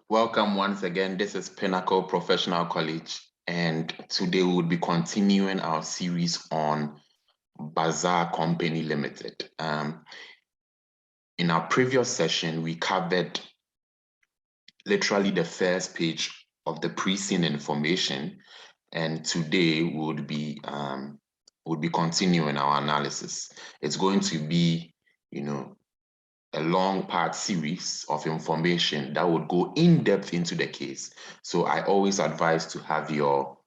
Welcome once again. This is Pinnacle Professional College, and today we will be continuing our series on Bazar Company Limited. In our previous session, we covered literally the first page of the pre-scene information, and today we would be continuing our analysis. It's going to be, a long part series of information that would go in depth into the case. So I always advise to have your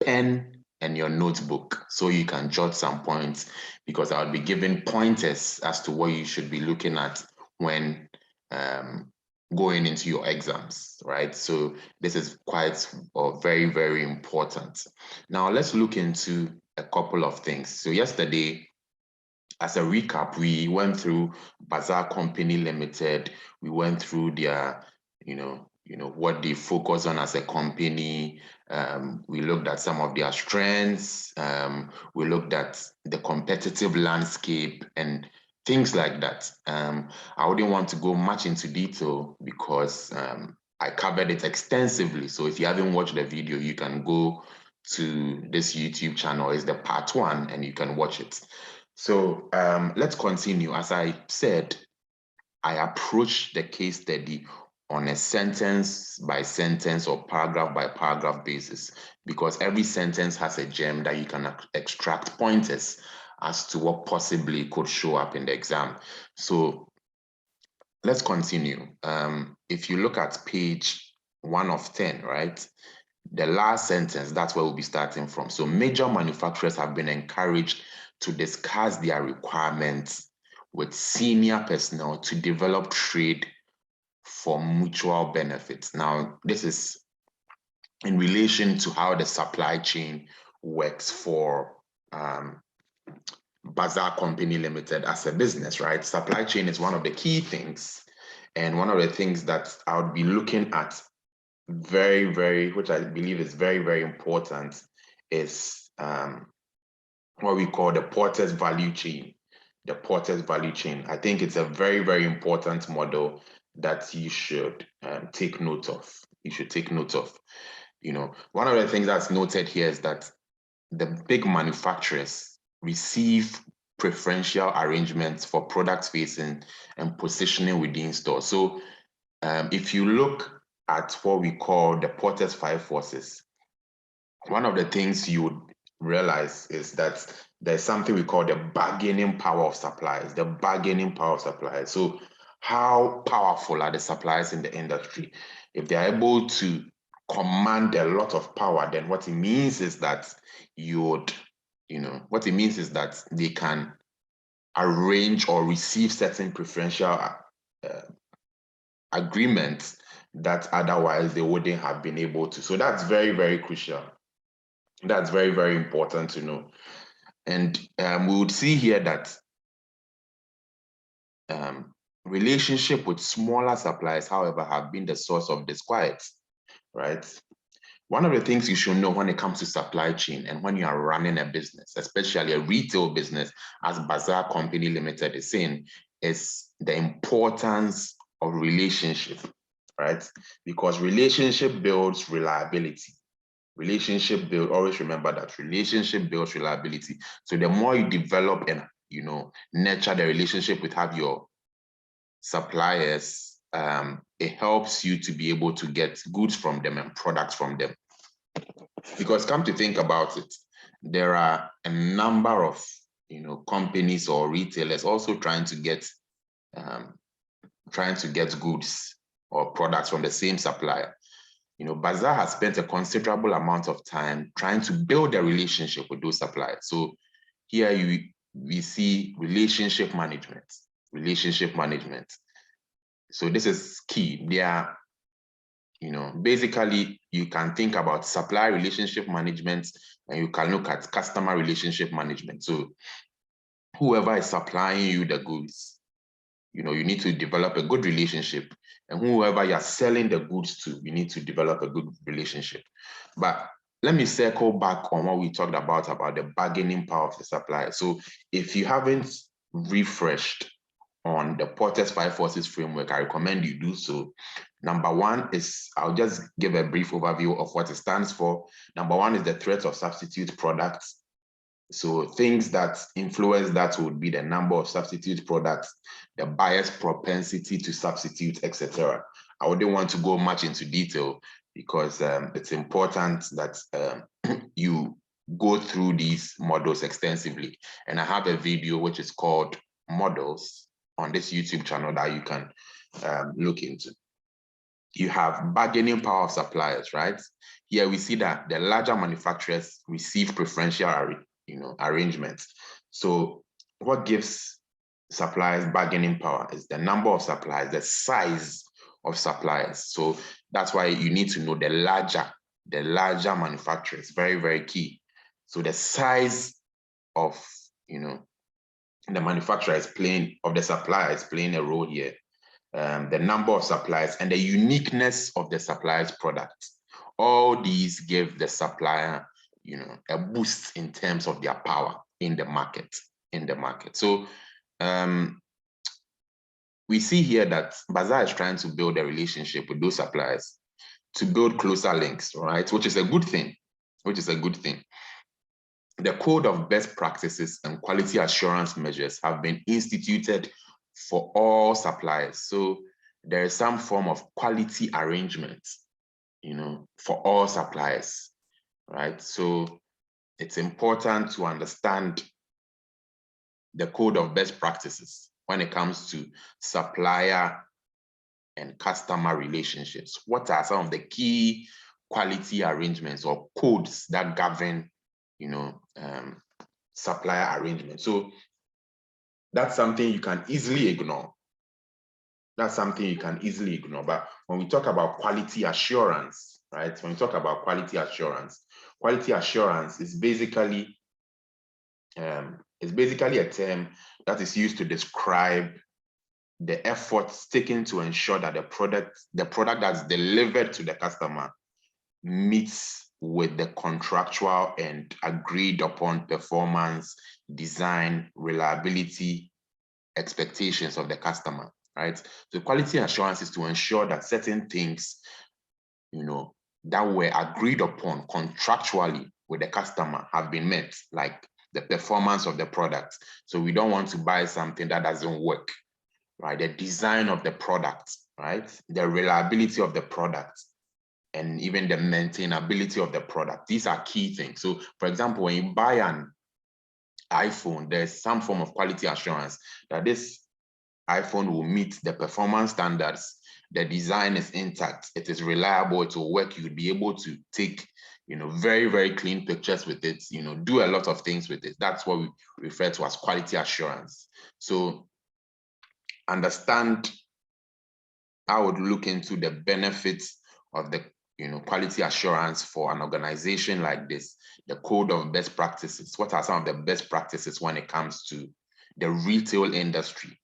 pen and your notebook so you can jot some points, because I'll be giving pointers as to what you should be looking at when going into your exams, right? So this is quite very, very important. Now let's look into a couple of things. So yesterday, as a recap, we went through Bazar Company Limited. We went through their, what they focus on as a company. We looked at some of their strengths. We looked at the competitive landscape and things like that. I wouldn't want to go much into detail because I covered it extensively. So if you haven't watched the video, you can go to this YouTube channel. It's the part 1 and you can watch it. So let's continue. As I said, I approach the case study on a sentence by sentence or paragraph by paragraph basis, because every sentence has a gem that you can extract pointers as to what possibly could show up in the exam. So let's continue. If you look at page 1 of 10, right? The last sentence, that's where we'll be starting from. So major manufacturers have been encouraged to discuss their requirements with senior personnel to develop trade for mutual benefits. Now, this is in relation to how the supply chain works for Bazar Company Limited as a business, right? Supply chain is one of the key things, and one of the things that I would be looking at which I believe is very, very important, is what we call the Porter's value chain. The Porter's value chain. I think it's a very, very important model that you should take note of. You should take note of. One of the things that's noted here is that the big manufacturers receive preferential arrangements for product facing and positioning within stores. So if you look at what we call the Porter's 5 forces, one of the things you would realize is that there's something we call the bargaining power of suppliers, the bargaining power of suppliers. So how powerful are the suppliers in the industry? If they are able to command a lot of power, then what it means is that they can arrange or receive certain preferential agreements that otherwise they wouldn't have been able to. So that's very, very crucial. That's very, very important to know. And we would see here that relationship with smaller suppliers, however, have been the source of disquiet, right? One of the things you should know when it comes to supply chain and when you are running a business, especially a retail business, as Bazar Company Limited is saying, is the importance of relationship, right? Because relationship builds reliability. Always remember that relationship builds reliability. So the more you develop and nurture the relationship with your suppliers, it helps you to be able to get goods from them and products from them. Because come to think about it, there are a number of companies or retailers also trying to get goods or products from the same supplier. Bazar has spent a considerable amount of time trying to build a relationship with those suppliers. So here we see relationship management. So this is key. They are, basically you can think about supplier relationship management and you can look at customer relationship management. So whoever is supplying you the goods, you need to develop a good relationship. And whoever you're selling the goods to, you need to develop a good relationship. But let me circle back on what we talked about the bargaining power of the supplier. So if you haven't refreshed on the Porter's 5 forces framework, I recommend you do so. Number one is, I'll just give a brief overview of what it stands for. Number one is the threat of substitute products. So things that influence that would be the number of substitute products, the buyer's propensity to substitute, etc. I wouldn't want to go much into detail because it's important that you go through these models extensively. And I have a video which is called Models on this YouTube channel that you can look into. You have bargaining power of suppliers, right? Here we see that the larger manufacturers receive preferential arrangements. So what gives suppliers bargaining power is the number of suppliers, the size of suppliers. So that's why you need to know the larger manufacturers, very, very key. So the size of, the manufacturer is playing, of the supplier is playing a role here. The number of suppliers and the uniqueness of the supplier's product. All these give the supplier, a boost in terms of their power in the market. So we see here that Bazar is trying to build a relationship with those suppliers to build closer links, right? Which is a good thing. The code of best practices and quality assurance measures have been instituted for all suppliers. So there is some form of quality arrangement, for all suppliers, right? So it's important to understand the code of best practices when it comes to supplier and customer relationships. What are some of the key quality arrangements or codes that govern, supplier arrangements? So that's something you can easily ignore. But when we talk about quality assurance, right? When we talk about quality assurance is basically a term that is used to describe the efforts taken to ensure that the product that's delivered to the customer meets with the contractual and agreed upon performance, design, reliability expectations of the customer, right? So quality assurance is to ensure that certain things, that were agreed upon contractually with the customer have been met, like the performance of the product. So we don't want to buy something that doesn't work, right? The design of the product, right? The reliability of the product, and even the maintainability of the product. These are key things. So for example, when you buy an iPhone, there's some form of quality assurance that this iPhone will meet the performance standards, the design is intact, it is reliable, it will work, you'll be able to take, very, very clean pictures with it, do a lot of things with it. That's what we refer to as quality assurance. So understand, I would look into the benefits of the quality assurance for an organization like this, the code of best practices. What are some of the best practices when it comes to the retail industry?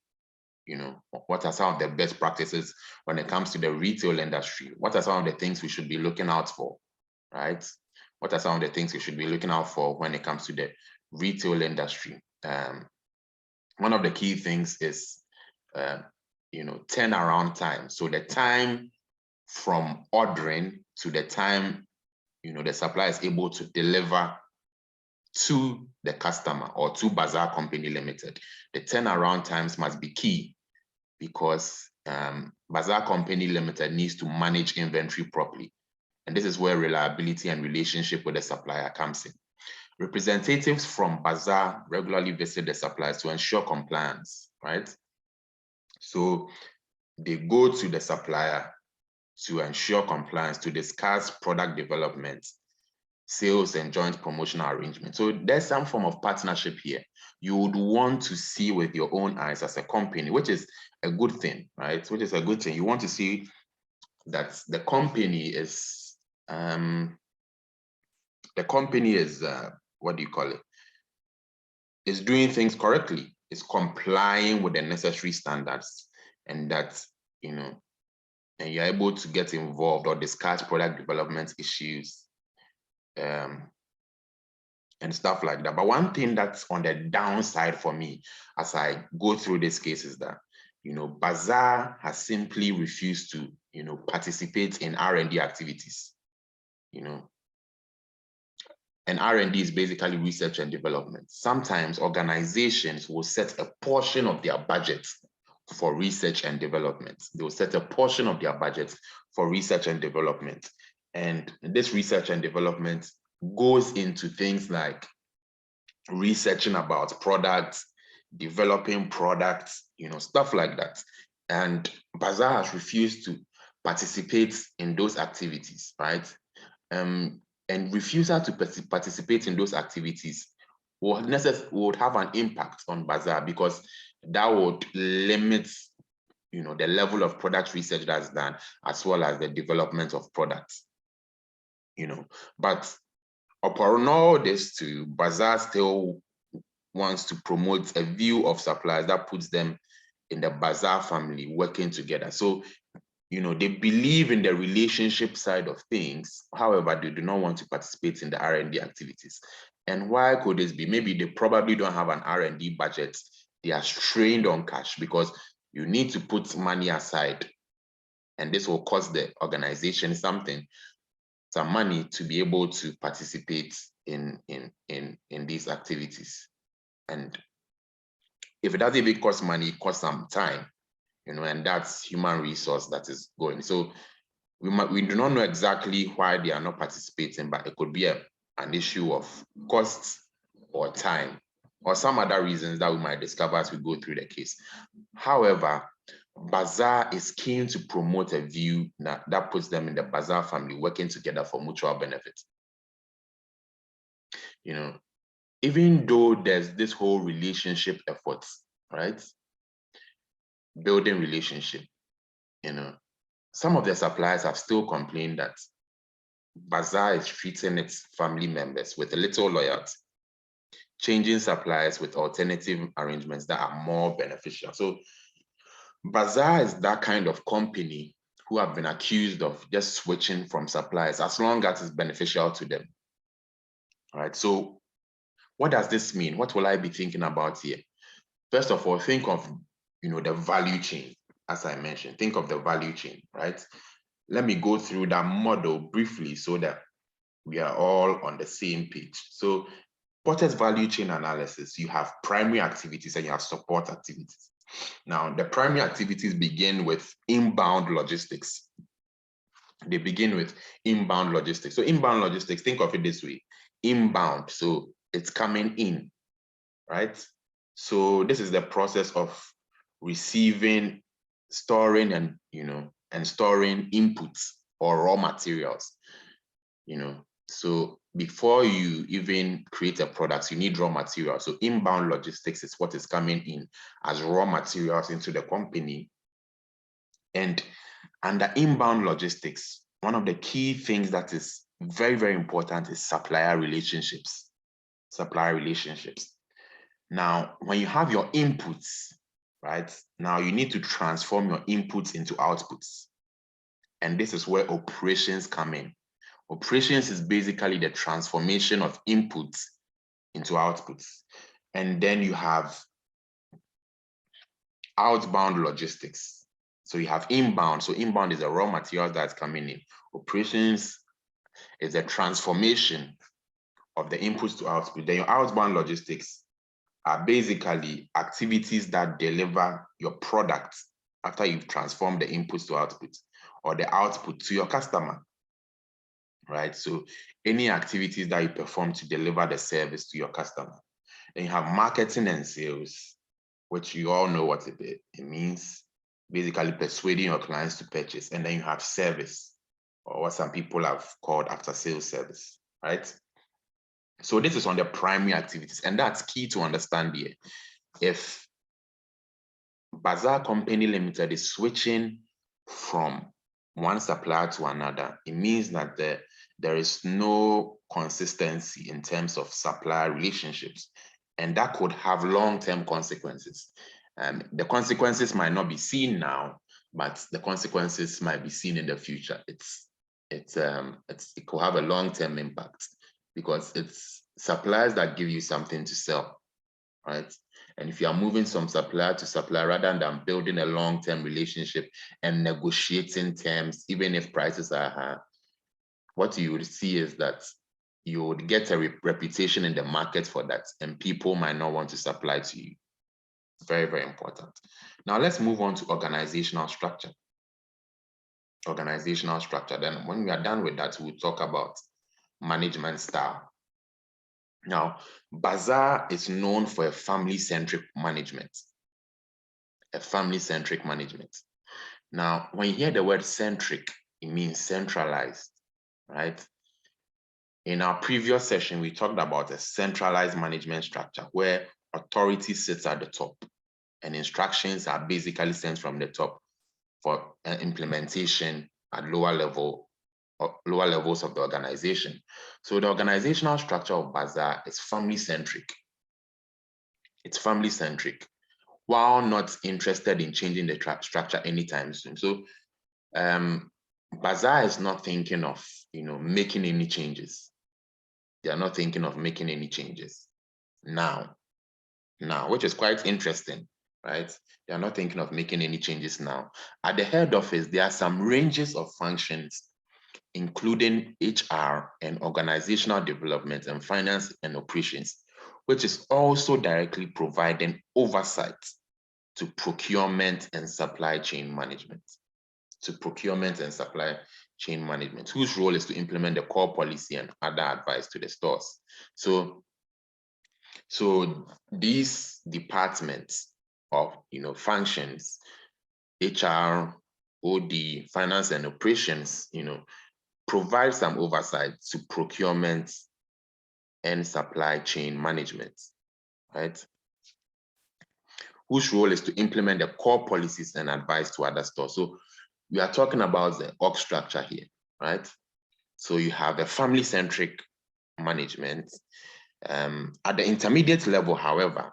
What are some of the best practices when it comes to the retail industry? What are some of the things we should be looking out for, right? What are some of the things we should be looking out for when it comes to the retail industry? One of the key things is, turnaround time. So the time from ordering to the time, the supplier is able to deliver to the customer or to Bazar Company Limited. The turnaround times must be key because Bazar Company Limited needs to manage inventory properly. And this is where reliability and relationship with the supplier comes in. Representatives from Bazar regularly visit the suppliers to ensure compliance, right? So they go to the supplier to ensure compliance, to discuss product development, sales, and joint promotional arrangements. So there's some form of partnership here. You would want to see with your own eyes as a company, which is a good thing, right? Which is a good thing. You want to see that the company is, what do you call it? Is doing things correctly, is complying with the necessary standards, and that, and you're able to get involved or discuss product development issues and stuff like that. But one thing that's on the downside for me as I go through this case is that Bazar has simply refused to, participate in R&D activities, and R&D is basically research and development. Sometimes organizations will set a portion of their budget for research and development. They will set a portion of their budget for research and development. And this research and development goes into things like researching about products, developing products, stuff like that. And Bazar has refused to participate in those activities, right? And refusal to participate in those activities would have an impact on Bazar, because that would limit, the level of product research that's done, as well as the development of products, But upon all this too, Bazar still wants to promote a view of suppliers that puts them in the Bazar family working together. So they believe in the relationship side of things. However, they do not want to participate in the R&D activities. And why could this be? Maybe they probably don't have an R&D budget. They are strained on cash, because you need to put money aside. And this will cost the organization some money to be able to participate in these activities. And if it doesn't even cost money, it costs some time. And that's human resource that is going. So we do not know exactly why they are not participating, but it could be an issue of costs or time, or some other reasons that we might discover as we go through the case. However, Bazar is keen to promote a view that puts them in the Bazar family working together for mutual benefit. Even though there's this whole relationship efforts, right? Building relationship, some of the suppliers have still complained that Bazar is treating its family members with a little loyalty, changing suppliers with alternative arrangements that are more beneficial. So Bazar is that kind of company who have been accused of just switching from suppliers as long as it's beneficial to them. All right, so what does this mean? What will I be thinking about here? First of all, think of the value chain. As I mentioned, think of the value chain, right? Let me go through that model briefly so that we are all on the same page. So Porter's value chain analysis, you have primary activities and you have support activities. Now, the primary activities begin with inbound logistics. They begin with inbound logistics. So inbound logistics, think of it this way. Inbound, so it's coming in, right? So this is the process of receiving, storing, and storing inputs or raw materials. So before you even create a product, you need raw materials. So inbound logistics is what is coming in as raw materials into the company. And under inbound logistics, one of the key things that is very, very important is supplier relationships. Supplier relationships. Now, when you have your inputs, right, now you need to transform your inputs into outputs. And this is where operations come in. Operations is basically the transformation of inputs into outputs. And then you have outbound logistics. So you have inbound. So inbound is the raw material that's coming in. Operations is the transformation of the inputs to output. Then your outbound logistics are basically activities that deliver your product after you've transformed the inputs to output, or the output to your customer, right? So any activities that you perform to deliver the service to your customer. Then you have marketing and sales, which you all know what it means, basically persuading your clients to purchase. And then you have service, or what some people have called after sales service, right? So this is on the primary activities, and that's key to understand here. If Bazar Company Limited is switching from one supplier to another, it means that there is no consistency in terms of supplier relationships, and that could have long-term consequences. The consequences might not be seen now, but the consequences might be seen in the future. It could have a long-term impact, because it's suppliers that give you something to sell, right? And if you are moving from supplier to supplier, rather than building a long-term relationship and negotiating terms, even if prices are high, what you would see is that you would get a reputation in the market for that, and people might not want to supply to you. Very, very important. Now let's move on to organizational structure. Organizational structure. Then when we are done with that, we'll talk about management style. Now, Bazar is known for a family-centric management. A family-centric management. Now, when you hear the word centric, it means centralized, right? In our previous session, we talked about a centralized management structure where authority sits at the top and instructions are basically sent from the top for implementation at lower levels of the organization. So the organizational structure of Bazar is family-centric. It's family-centric, while not interested in changing the structure anytime soon. So Bazar is not thinking of making any changes. They are not thinking of making any changes now, which is quite interesting, right? They are not thinking of making any changes now. At the head office, there are some ranges of functions, including HR and organizational development and finance and operations, which is also directly providing oversight to procurement and supply chain management. Whose role is to implement the core policy and other advice to the stores. So these departments of functions, HR, OD, finance and operations, provide some oversight to procurement and supply chain management, right? Whose role is to implement the core policies and advice to other stores. So we are talking about the org structure here, right? So you have a family-centric management. At the intermediate level, however,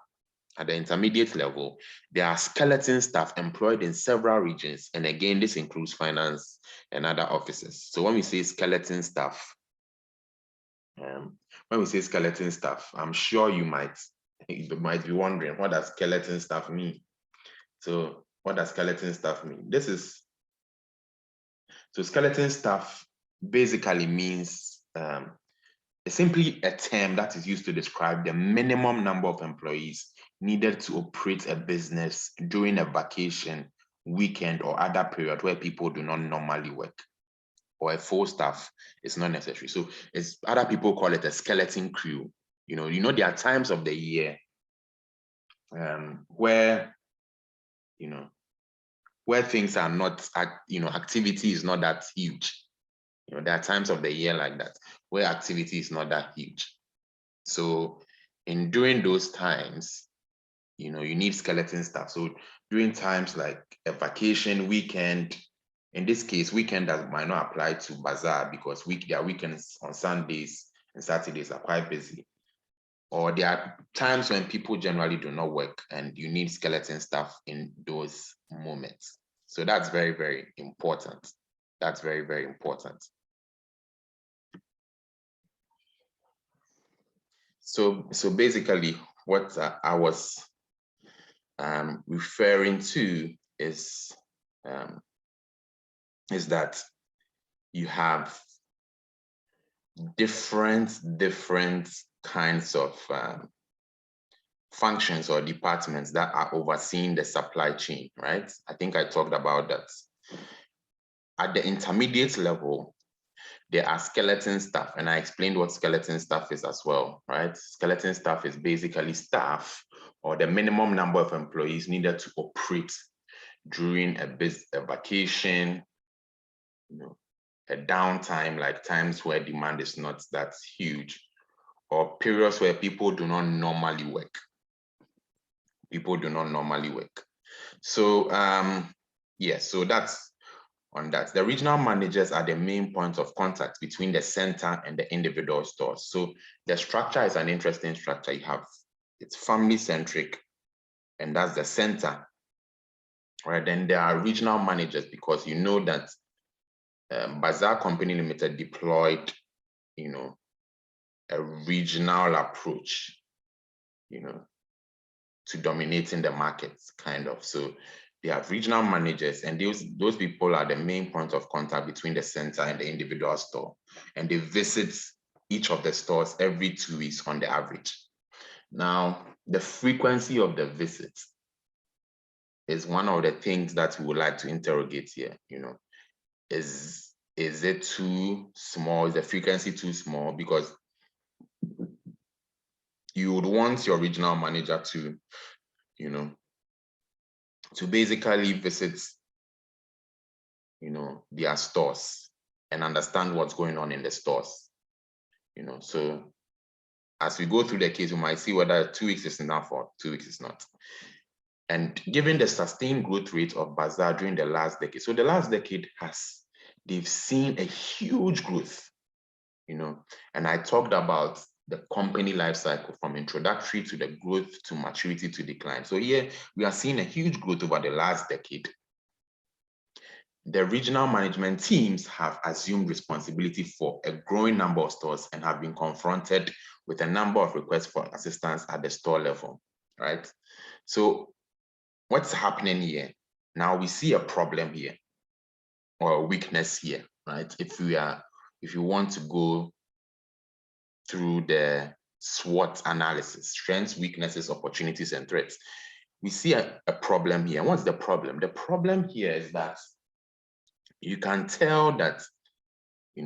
there are skeleton staff employed in several regions. And again, this includes finance and other offices. So when we say skeleton staff, I'm sure you might be wondering, what does skeleton staff mean? So what does skeleton staff mean? So skeleton staff basically means it's simply a term that is used to describe the minimum number of employees needed to operate a business during a vacation, weekend, or other period where people do not normally work, or a full staff is not necessary. So it's other people call it a skeleton crew. There are times of the year where things are not, activity is not that huge. There are times of the year like that where activity is not that huge. So during those times, you need skeleton staff. So during times like a vacation, weekend, in this case, weekend that might not apply to Bazar because their weekends on Sundays and Saturdays are quite busy. Or there are times when people generally do not work and you need skeleton staff in those moments. So that's very, very important. That's very, very important. So basically what I was referring to is that you have different kinds of functions or departments that are overseeing the supply chain, right? I think I talked about that. At the intermediate level, there are skeleton staff, and I explained what skeleton staff is as well, right? Skeleton staff is basically staff or the minimum number of employees needed to operate during a vacation, a downtime, like times where demand is not that huge, or periods where people do not normally work. So so that's on that. The regional managers are the main points of contact between the center and the individual stores. So the structure is an interesting structure. It's family-centric, and that's the center. Right, then there are regional managers because you know that Bazar Company Limited deployed, a regional approach, to dominating the markets, kind of. So they have regional managers, and those people are the main point of contact between the center and the individual store. And they visit each of the stores every 2 weeks on the average. Now, the frequency of the visits is one of the things that we would like to interrogate here. Is it too small? Is the frequency too small? Because you would want your regional manager to, to basically visit, their stores and understand what's going on in the stores. So as we go through the case, we might see whether 2 weeks is enough or 2 weeks is not. And given the sustained growth rate of Bazar during the last decade, so the last decade they've seen a huge growth, and I talked about the company life cycle from introductory to the growth to maturity to decline. So here we are seeing a huge growth over the last decade. The regional management teams have assumed responsibility for a growing number of stores and have been confronted with a number of requests for assistance at the store level, right? So what's happening here? Now we see a problem here or a weakness here, right? If you want to go through the SWOT analysis, strengths, weaknesses, opportunities, and threats, we see a problem here. What's the problem? The problem here is that you can tell that,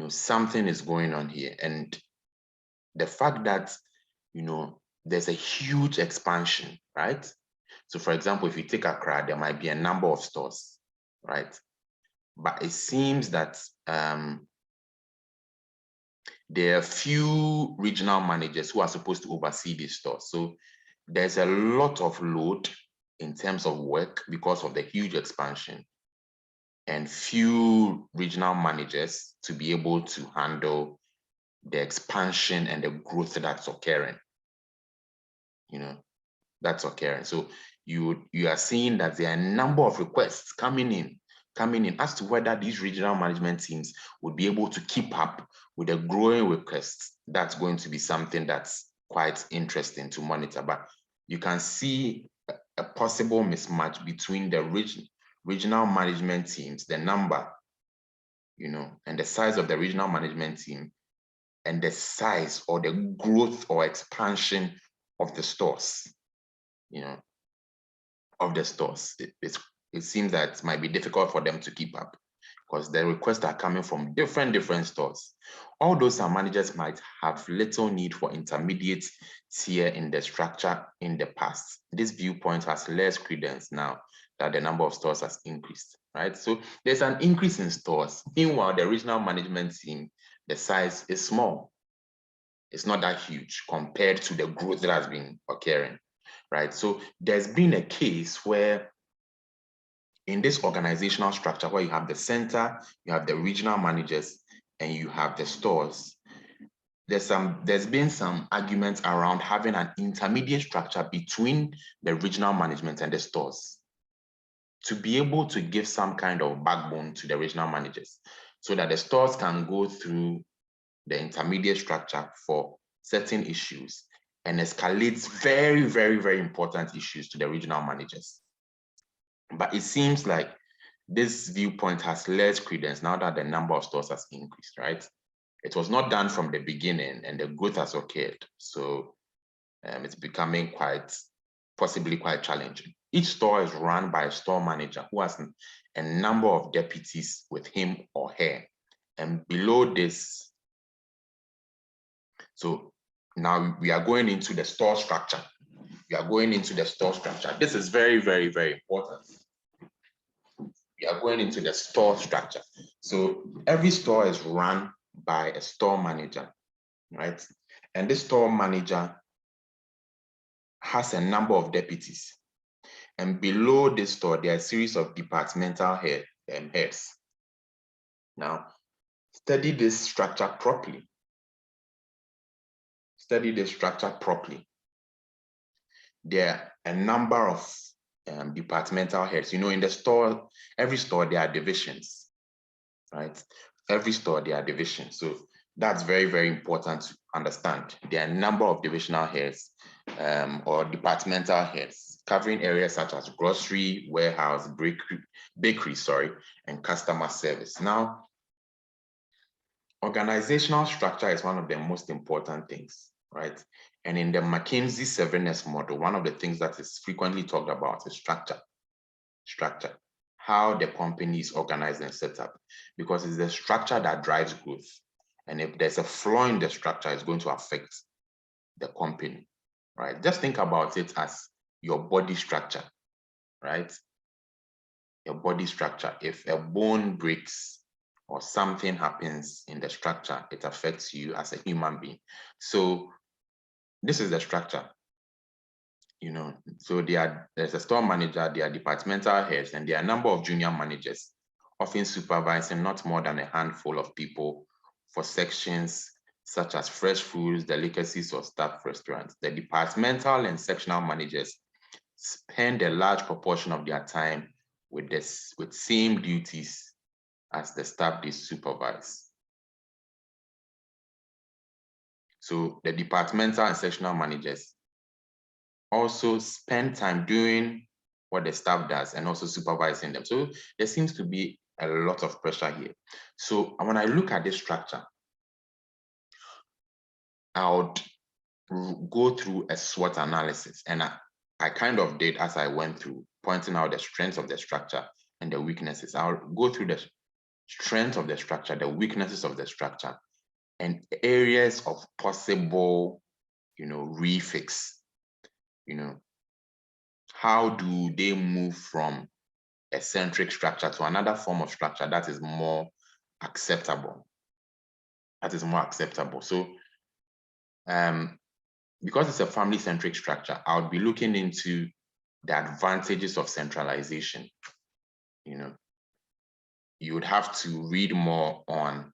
something is going on here. And the fact that, there's a huge expansion, right? So for example, if you take Accra, there might be a number of stores, right? But it seems that there are few regional managers who are supposed to oversee these stores. So there's a lot of load in terms of work because of the huge expansion, and few regional managers to be able to handle the expansion and the growth that's occurring. That's occurring. So you are seeing that there are a number of requests coming in as to whether these regional management teams would be able to keep up with the growing requests. That's going to be something that's quite interesting to monitor. But you can see a possible mismatch between the regional management teams, the number, and the size of the regional management team, and the size or the growth or expansion of the stores, of the stores. It seems that it might be difficult for them to keep up because the requests are coming from different stores. Although some managers might have little need for intermediate tier in the structure in the past, this viewpoint has less credence now that the number of stores has increased, right? So there's an increase in stores. Meanwhile, the regional management team, the size is small. It's not that huge compared to the growth that has been occurring, right? So there's been a case where in this organizational structure where you have the center, you have the regional managers, and you have the stores, there's been some arguments around having an intermediate structure between the regional management and the stores to be able to give some kind of backbone to the regional managers so that the stores can go through the intermediate structure for certain issues and escalates very important issues to the regional managers. But it seems like this viewpoint has less credence now that the number of stores has increased, right? It was not done from the beginning and the growth has occurred. So it's becoming possibly quite challenging. Each store is run by a store manager who has a number of deputies with him or her. And below this, so now we are going into the store structure. We are going into the store structure. This is very important. We are going into the store structure. So every store is run by a store manager, right? And this store manager has a number of deputies. And below this store, there are a series of departmental heads. Now, study this structure properly. Study the structure properly. There are a number of departmental heads. In the store, every store, there are divisions, right? Every store, there are divisions. So that's very important to understand. There are a number of divisional heads or departmental heads. covering areas such as grocery, warehouse, bakery, and customer service. Now, organizational structure is one of the most important things, right? And in the McKinsey 7S model, one of the things that is frequently talked about is structure. How the company is organized and set up, because it's the structure that drives growth. And if there's a flaw in the structure, it's going to affect the company, right? Just think about it as your body structure, right? Your body structure. If a bone breaks or something happens in the structure, it affects you as a human being. So this is the structure. So there's a store manager, there are departmental heads, and there are a number of junior managers, often supervising not more than a handful of people for sections such as fresh foods, delicacies, or staff restaurants. The departmental and sectional managers spend a large proportion of their time with same duties as the staff they supervise. So the departmental and sectional managers also spend time doing what the staff does and also supervising them. So there seems to be a lot of pressure here. So when I look at this structure, I would go through a SWOT analysis, and I kind of did as I went through, pointing out the strengths of the structure and the weaknesses. I'll go through the strength of the structure, the weaknesses of the structure, and areas of possible, refix. How do they move from a centric structure to another form of structure that is more acceptable? So, because it's a family-centric structure, I would be looking into the advantages of centralization. You would have to read more on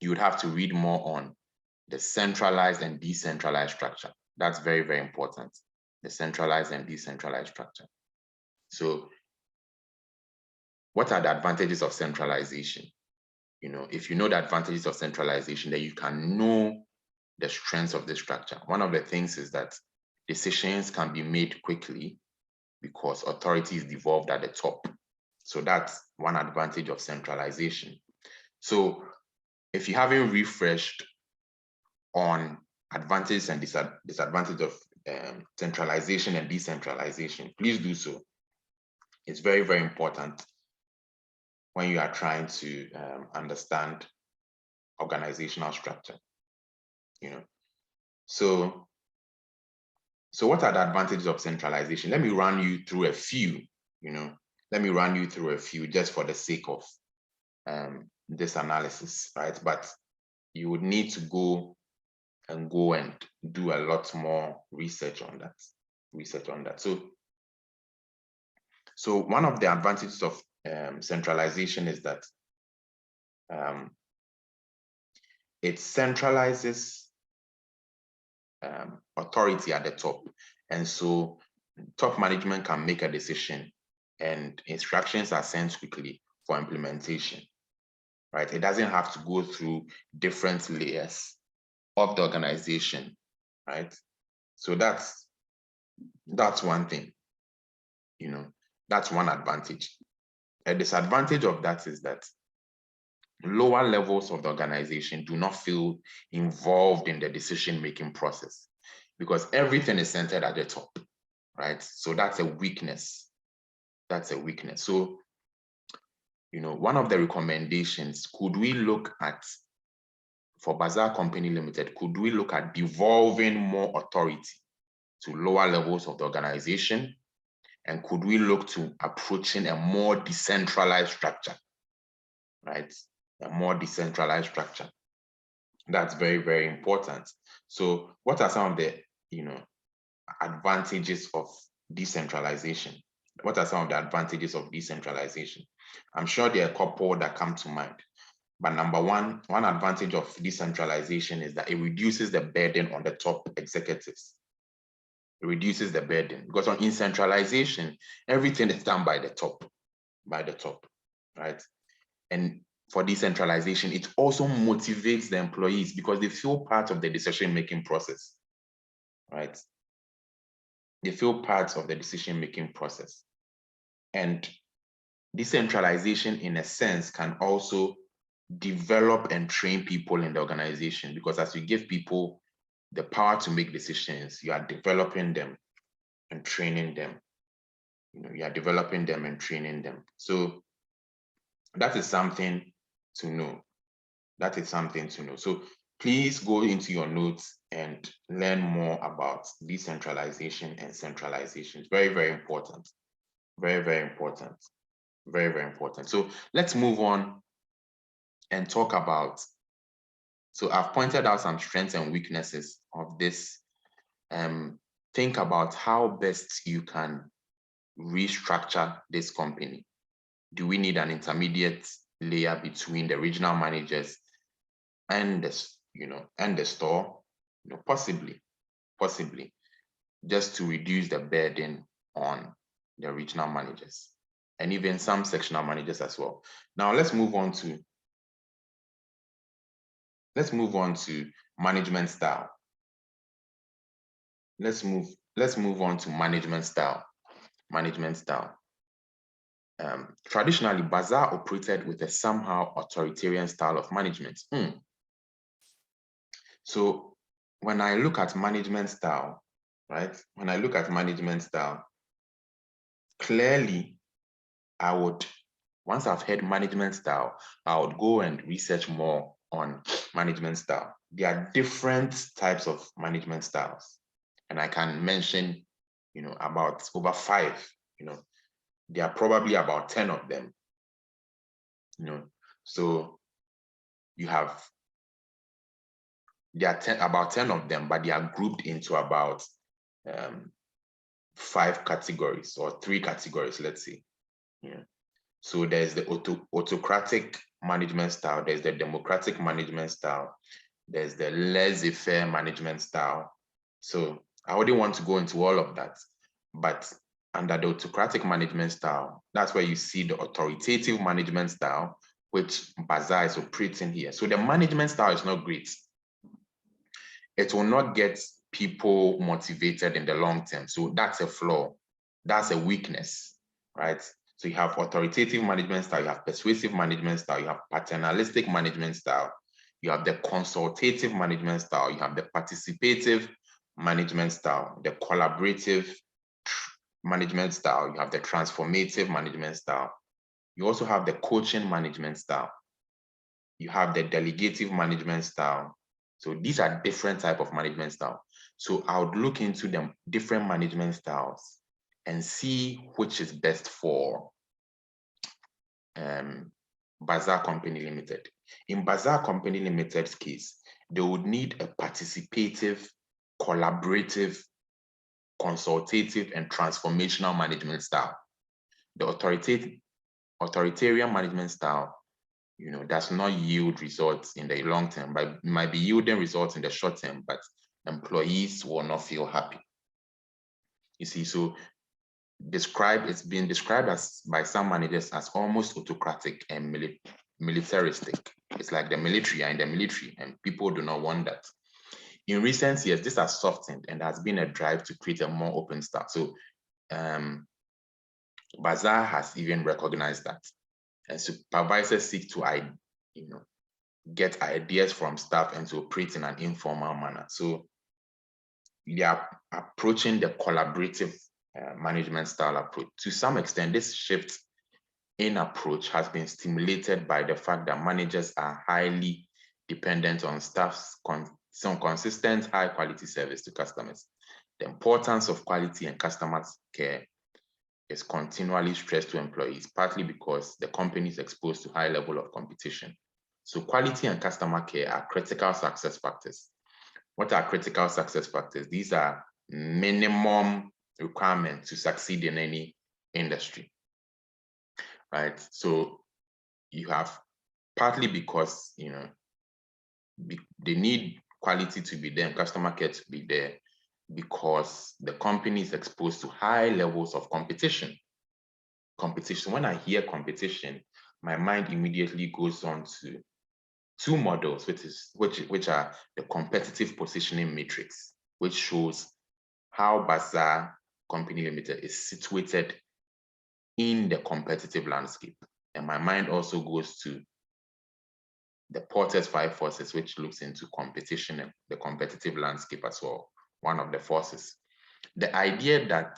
the centralized and decentralized structure. That's very, very important. The centralized and decentralized structure. So what are the advantages of centralization? If you know the advantages of centralization, then you can know the strengths of the structure. One of the things is that decisions can be made quickly because authority is devolved at the top. So that's one advantage of centralization. So if you haven't refreshed on advantages and disadvantages of centralization and decentralization, please do so. It's very, very important when you are trying to understand organizational structure. So what are the advantages of centralization? Let me run you through a few. Just for the sake of this analysis, right? But you would need to go and do a lot more research on that. So one of the advantages of centralization is that it centralizes authority at the top. And so top management can make a decision and instructions are sent quickly for implementation, right? It doesn't have to go through different layers of the organization, right? So that's one thing, that's one advantage. A disadvantage of that is that lower levels of the organization do not feel involved in the decision-making process because everything is centered at the top, right? So that's a weakness. So, one of the recommendations, could we look at, for Bazar Company Limited, could we look at devolving more authority to lower levels of the organization? And could we look to approaching a more decentralized structure, right? A more decentralized structure. That's very, very important. So what are some of the, advantages of decentralization? What are some of the advantages of decentralization? I'm sure there are a couple that come to mind. But number one advantage of decentralization is that it reduces the burden on the top executives. It reduces the burden because in centralization, everything is done by the top, right? And for decentralization, it also motivates the employees because they feel part of the decision-making process, right? they feel part of the decision-making process. And decentralization, in a sense, can also develop and train people in the organization, because as you give people the power to make decisions, you are developing them and training them. You are developing them and training them. So that is something to know. That is something to know. So please go into your notes and learn more about decentralization and centralization. It's very, very important. Very, very important. Very, very important. So let's move on and talk about, so I've pointed out some strengths and weaknesses of this. Think about how best you can restructure this company. Do we need an intermediate layer between the regional managers and the store? Possibly, just to reduce the burden on the regional managers and even some sectional managers as well. Now let's move on to management style. Let's move on to management style. Traditionally, Bazar operated with a somehow authoritarian style of management. So when I look at management style, right? When I look at management style, clearly, once I've heard management style, I would go and research more on management style. There are different types of management styles, and I can mention, about over 5. There are probably about 10 of them. So there are about 10 of them, but they are grouped into about 5 categories or 3 categories, let's say. So there's the autocratic management style, there's the democratic management style, there's the laissez-faire management style. So I wouldn't want to go into all of that, but under the autocratic management style, that's where you see the authoritative management style, which Bazar is operating here. So the management style is not great. It will not get people motivated in the long term. So that's a flaw. That's a weakness, right? So you have authoritative management style, you have persuasive management style, you have paternalistic management style, you have the consultative management style, you have the participative management style, the collaborative management style, you have the transformative management style. You also have the coaching management style. You have the delegative management style. So these are different types of management style. So I would look into the different management styles and see which is best for Bazar Company Limited. In Bazar Company Limited's case, they would need a participative, collaborative, consultative, and transformational management style. The authoritarian management style, does not yield results in the long term, but it might be yielding results in the short term, but employees will not feel happy. You see, so it's been described by some managers as almost autocratic and militaristic. It's like the military are in the military, and people do not want that. In recent years, this has softened, and there has been a drive to create a more open style. So Bazar has even recognized that, and supervisors seek to get ideas from staff and to operate in an informal manner. So they are approaching the collaborative management style approach. To some extent, this shift in approach has been stimulated by the fact that managers are highly dependent on staff's consistent high quality service to customers. The importance of quality and customer care is continually stressed to employees, partly because the company is exposed to high level of competition. So quality and customer care are critical success factors. What are critical success factors? These are minimum requirements to succeed in any industry, right? So you have partly because, they need quality to be there and customer care to be there because the company is exposed to high levels of competition. When I hear competition, my mind immediately goes on to 2 models, which are the competitive positioning matrix, which shows how Bazar Company Limited is situated in the competitive landscape. And my mind also goes to the Porter's 5 forces, which looks into competition and the competitive landscape as well, one of the forces. The idea that,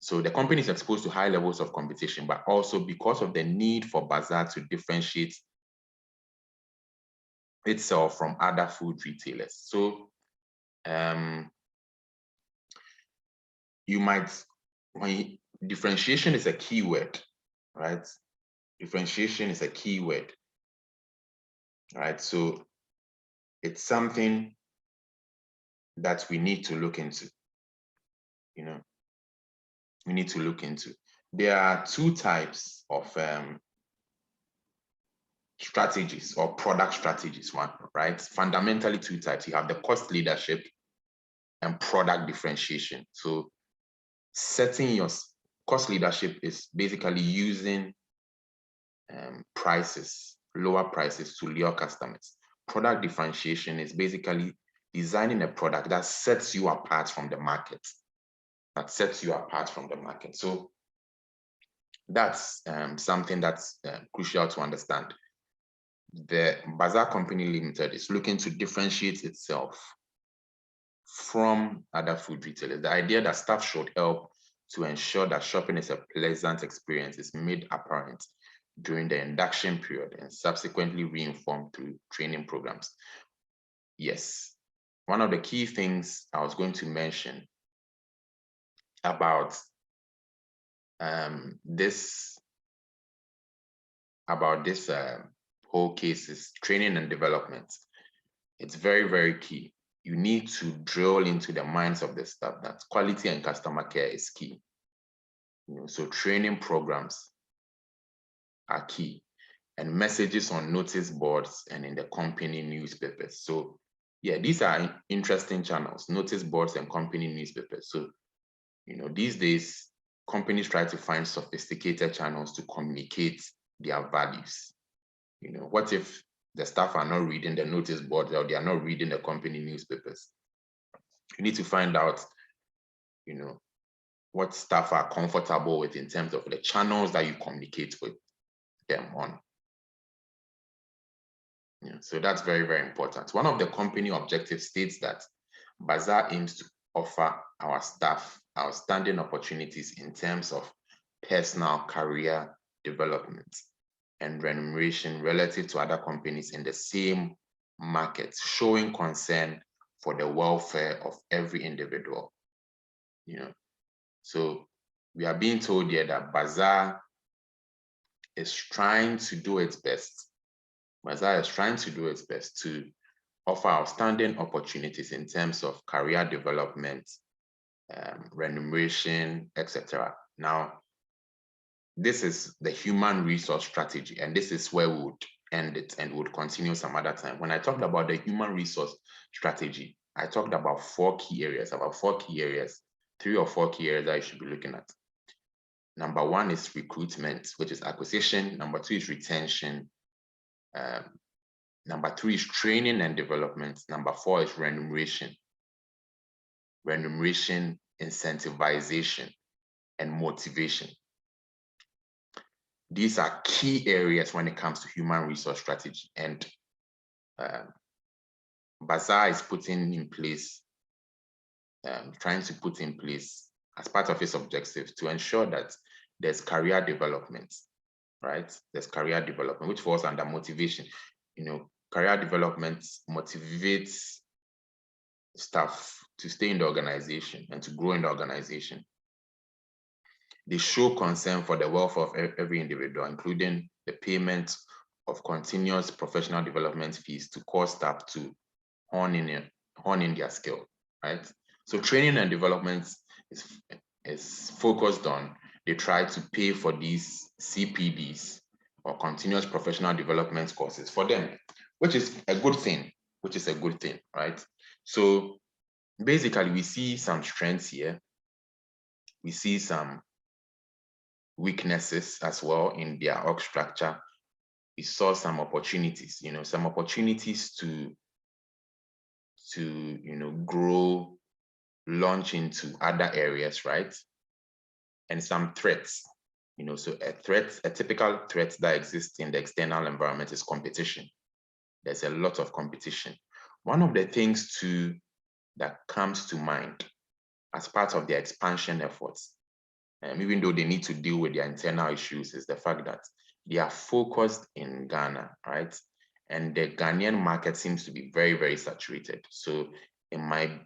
so the company is exposed to high levels of competition, but also because of the need for Bazar to differentiate itself from other food retailers. So differentiation is a key word, right? Differentiation is a key word, right? So it's something that we need to look into, we need to look into. There are two types of strategies or product strategies, right? Fundamentally two types. You have the cost leadership and product differentiation. So setting your cost leadership is basically using lower prices to lure customers. Product differentiation is basically designing a product that sets you apart from the market. So that's something that's crucial to understand. The Bazar Company Limited is looking to differentiate itself from other food retailers. The idea that staff should help to ensure that shopping is a pleasant experience is made apparent during the induction period and subsequently reinformed through training programs. Yes, one of the key things I was going to mention about this whole case is training and development. It's very, very key. You need to drill into the minds of the staff that quality and customer care is key. So training programs are key, and messages on notice boards and in the company newspapers. So yeah, these are interesting channels, notice boards and company newspapers. So, these days, companies try to find sophisticated channels to communicate their values. What if the staff are not reading the notice boards or they are not reading the company newspapers? You need to find out, what staff are comfortable with in terms of the channels that you communicate with them on. So that's very, very important. One of the company objectives states that Bazar aims to offer our staff outstanding opportunities in terms of personal career development and remuneration relative to other companies in the same market, showing concern for the welfare of every individual. So we are being told here that Bazar is trying to do its best. Bazar is trying to do its best to offer outstanding opportunities in terms of career development, remuneration, etc. Now, this is the human resource strategy, and this is where we would end it and would continue some other time. When I talked about the human resource strategy, I talked about 4 key areas, 3 or 4 key areas that you should be looking at. Number 1 is recruitment, which is acquisition. Number 2 is retention. Number 3 is training and development. Number 4 is remuneration, incentivization, and motivation. These are key areas when it comes to human resource strategy. And Bazar is putting in place, trying to put in place as part of its objectives to ensure that there's career development, right? There's career development, which falls under motivation. Career development motivates staff to stay in the organization and to grow in the organization. They show concern for the welfare of every individual, including the payment of continuous professional development fees to core staff to hone in their skill, right? So training and development is focused on, they try to pay for these CPDs or continuous professional development courses for them, which is a good thing, right? So basically, we see some strengths here. We see some weaknesses as well in their org structure. We saw some opportunities, some opportunities to grow launch into other areas, right? And some threats, so a typical threat that exists in the external environment is competition. There's a lot of competition. One of the things too that comes to mind as part of their expansion efforts, even though they need to deal with their internal issues, is the fact that they are focused in Ghana, right? And the Ghanaian market seems to be very, very saturated. So it might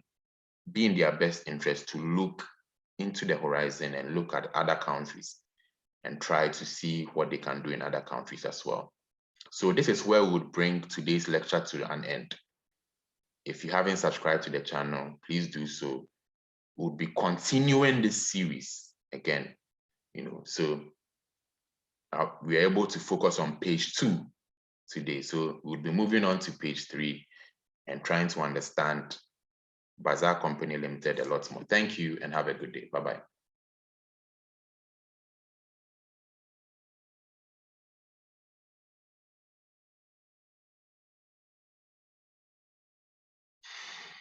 be in their best interest to look into the horizon and look at other countries and try to see what they can do in other countries as well. So this is where we would bring today's lecture to an end. If you haven't subscribed to the channel, please do so. We'll be continuing this series again, so we are able to focus on page 2 today. So we'll be moving on to page 3 and trying to understand Bazar Company Limited a lot more. Thank you and have a good day. Bye-bye.